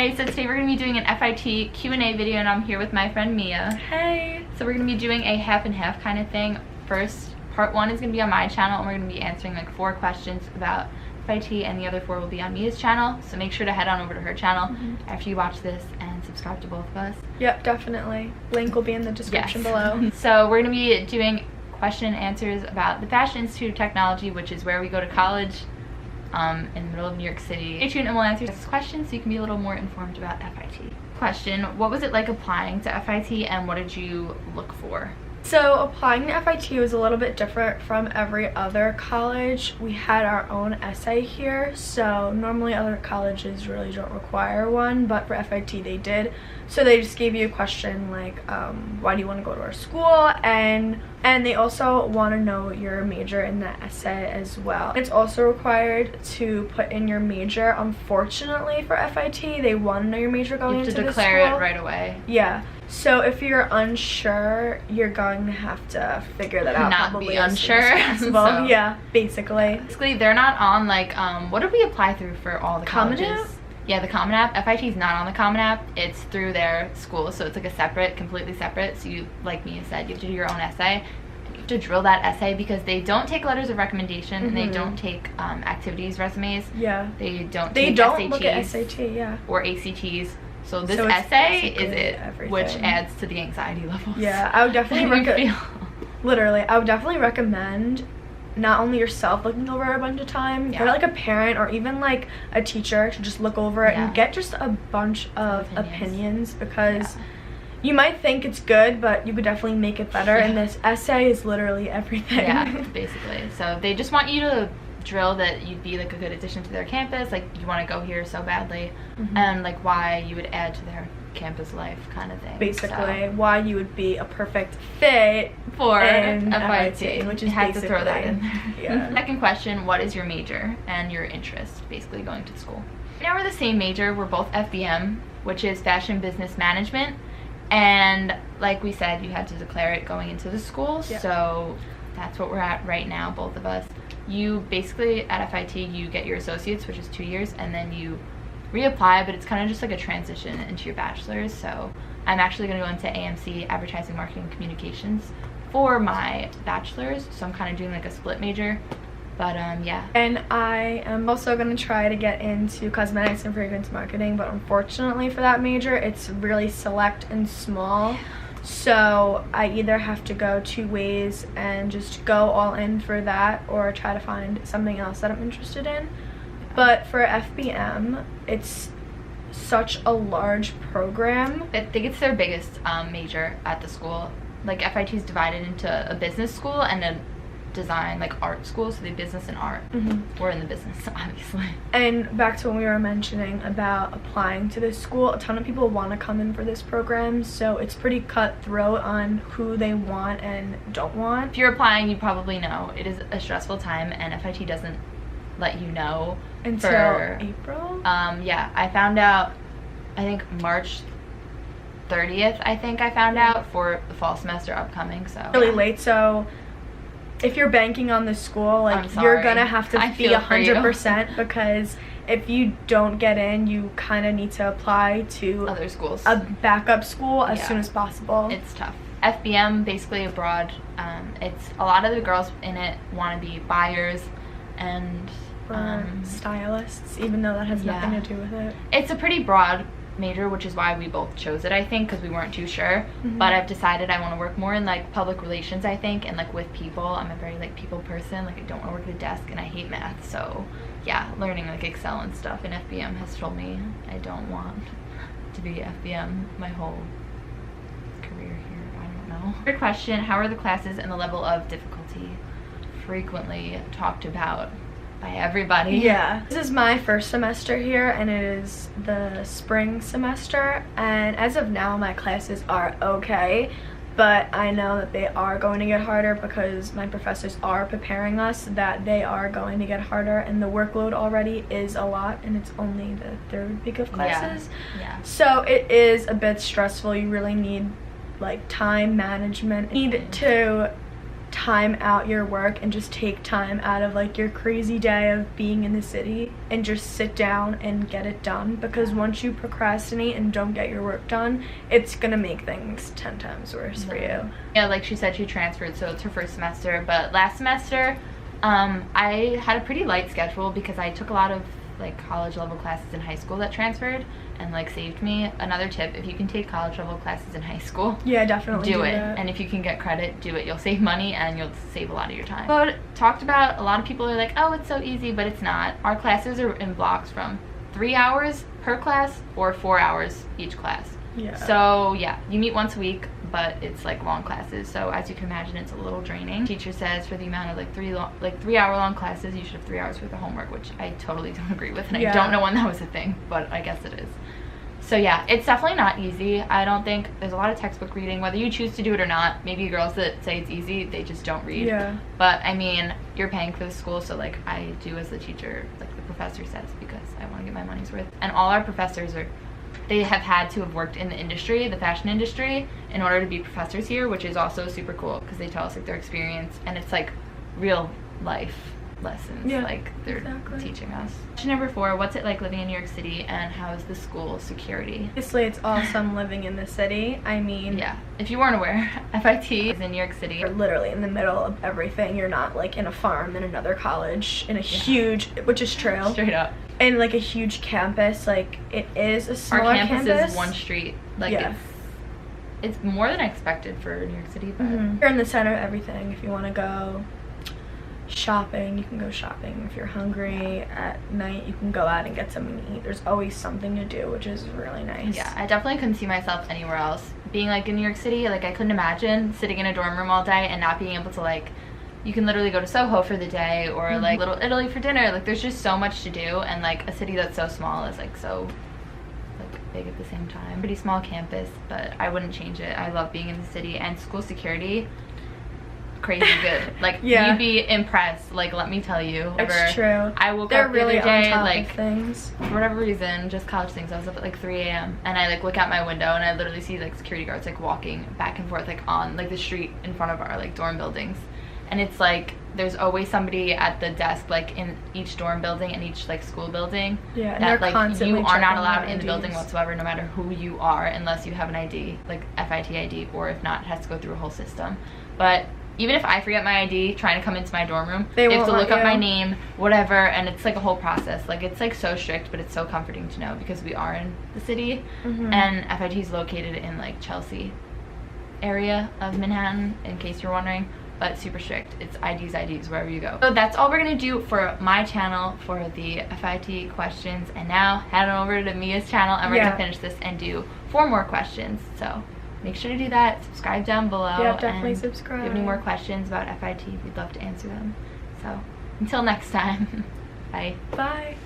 Hey, so today we're going to be doing an FIT Q&A video, and I'm here with my friend Mia. Hey! So we're going to be doing a half and half kind of thing. First, part 1 is going to be on my channel, and we're going to be answering like 4 questions about FIT, and the other 4 will be on Mia's channel. So make sure to head on over to her channel after you watch this and subscribe to both of us. Yep, definitely. Link will be in the description below. So we're going to be doing question and answers about the Fashion Institute of Technology, which is where we go to college. In the middle of New York City. Stay tuned and we'll answer this question so you can be a little more informed about FIT. Question, what was it like applying to FIT and what did you look for? So applying to FIT was a little bit different from every other college. We had our own essay here, so normally other colleges really don't require one, but for FIT they did. So they just gave you a question like, why do you want to go to our school? And they also want to know your major in the essay as well. It's also required to put in your major. Unfortunately for FIT, they want to know your major going into the school. You have to declare it right away. Yeah. So if you're unsure, you're going to have to figure that out. Not be unsure. So, yeah, basically. Basically, they're not on like, what did we apply through for all the colleges? Common App? Yeah, the Common App. FIT is not on the Common App. It's through their school, so it's like a separate, completely separate. So you, like Mia said, you have to do your own essay. You have to drill that essay because they don't take letters of recommendation and they don't take activities resumes. Yeah. They don't SATs look at SAT, yeah. or ACTs. So this essay is it, everything. Which adds to the anxiety levels. Yeah, I would definitely I would definitely recommend not only yourself looking over it a bunch of time, get like a parent or even like a teacher to just look over it and get just a bunch of opinions because you might think it's good, but you could definitely make it better, and this essay is literally everything. Yeah, basically. So they just want you to drill that you'd be like a good addition to their campus, like you want to go here so badly, and like why you would add to their campus life kind of thing. Basically, why you would be a perfect fit for FIT, which is had to throw that in. Yeah. Second question, what is your major and your interest, basically going to school? Now we're the same major, we're both FBM, which is Fashion Business Management, and like we said, you had to declare it going into the school, so that's what we're at right now, both of us. You basically, at FIT, you get your associates, which is 2 years, and then you reapply, but it's kind of just like a transition into your bachelor's. So I'm actually going to go into AMC, Advertising, Marketing, Communications, for my bachelor's. So I'm kind of doing like a split major, but yeah. And I am also going to try to get into cosmetics and fragrance marketing, but unfortunately for that major, it's really select and small. So I either have to go 2 ways and just go all in for that or try to find something else that I'm interested in. But for FBM, it's such a large program. I think it's their biggest major at the school. Like FIT is divided into a business school and a design, like art school, so they business and art. We're in the business, obviously. And back to what we were mentioning about applying to this school, a ton of people want to come in for this program, so it's pretty cutthroat on who they want and don't want. If you're applying, you probably know it is a stressful time, and FIT doesn't let you know until April. Yeah, I found out, I think March 30th, I think I found out for the fall semester upcoming, so really late. So if you're banking on this school, like you're gonna have to be 100% because if you don't get in, you kind of need to apply to other schools, a backup school as soon as possible. It's tough. FBM, basically abroad, it's a lot of the girls in it want to be buyers and stylists, even though that has nothing to do with it. It's a pretty broad major, which is why we both chose it, I think, because we weren't too sure. But I've decided I want to work more in like public relations, I think, and like with people. I'm a very like people person, like I don't want to work at a desk, and I hate math, so yeah, learning like Excel and stuff in FBM has told me I don't want to be FBM my whole career here. I don't know. Third question, how are the classes and the level of difficulty? Frequently talked about by everybody. Yeah. This is my first semester here, and it is the spring semester, and as of now my classes are okay, but I know that they are going to get harder because my professors are preparing us that they are going to get harder, and the workload already is a lot, and it's only the 3rd week of classes. So it is a bit stressful. You really need like time management. You need to time out your work and just take time out of like your crazy day of being in the city and just sit down and get it done, because once you procrastinate and don't get your work done, it's gonna make things 10 times worse for you. Yeah, like she said, she transferred, so it's her first semester. But last semester I had a pretty light schedule because I took a lot of like college level classes in high school that transferred and like saved me. Another tip, if you can take college level classes in high school, yeah, definitely do it. That. And if you can get credit, do it. You'll save money and you'll save a lot of your time. But talked about, a lot of people are like, oh, it's so easy, but it's not. Our classes are in blocks from 3 hours per class or 4 hours each class. Yeah. So yeah, you meet once a week, but it's like long classes, so as you can imagine, it's a little draining. Teacher says for the amount of like 3 hour long classes, you should have 3 hours worth of homework, which I totally don't agree with, and I don't know when that was a thing, but I guess it is. So yeah, it's definitely not easy. I don't think there's a lot of textbook reading, whether you choose to do it or not. Maybe girls that say it's easy, they just don't read. Yeah. But I mean, you're paying for the school, so like I do as the teacher, like the professor says, because I want to get my money's worth. And all our professors they have had to have worked in the industry, the fashion industry, in order to be professors here, which is also super cool because they tell us like their experience, and it's like real life lessons, like they're teaching us. Question number 4, what's it like living in New York City, and how is the school security? Obviously, it's awesome living in the city. I mean, yeah, if you weren't aware, FIT is in New York City. You're literally in the middle of everything. You're not like in a farm in another college in a huge, which is true. Straight up. And like a huge campus, like it is a smaller Our campus is one street. Like it's more than I expected for New York City, but you're in the center of everything. If you want to go shopping, you can go shopping. If you're hungry at night, you can go out and get something to eat. There's always something to do, which is really nice. Yeah, I definitely couldn't see myself anywhere else. Being like in New York City, like I couldn't imagine sitting in a dorm room all day and not being able to like, you can literally go to Soho for the day or like Little Italy for dinner. Like there's just so much to do, and like a city that's so small is like so like big at the same time. Pretty small campus, but I wouldn't change it. I love being in the city, and school security, crazy good. Like you'd be impressed, like let me tell you. It's true. I woke They're up really the other day, on top like of things. For whatever reason, just college things, I was up at like 3 a.m. and I like look out my window and I literally see like security guards like walking back and forth like on like the street in front of our like dorm buildings. And it's like there's always somebody at the desk like in each dorm building and each like school building. Yeah, that like you are not allowed in the building whatsoever, no matter who you are, unless you have an ID, like FIT ID, or if not, it has to go through a whole system. But even if I forget my ID trying to come into my dorm room, they have to look up my name, whatever, and it's like a whole process. Like it's like so strict, but it's so comforting to know because we are in the city, and FIT is located in like Chelsea area of Manhattan, in case you're wondering. But super strict. It's IDs wherever you go. So that's all we're gonna do for my channel for the FIT questions. And now head on over to Mia's channel and we're gonna finish this and do 4 more questions. So make sure to do that. Subscribe down below. Yeah, definitely and subscribe. If you have any more questions about FIT, we'd love to answer them. So until next time, bye. Bye.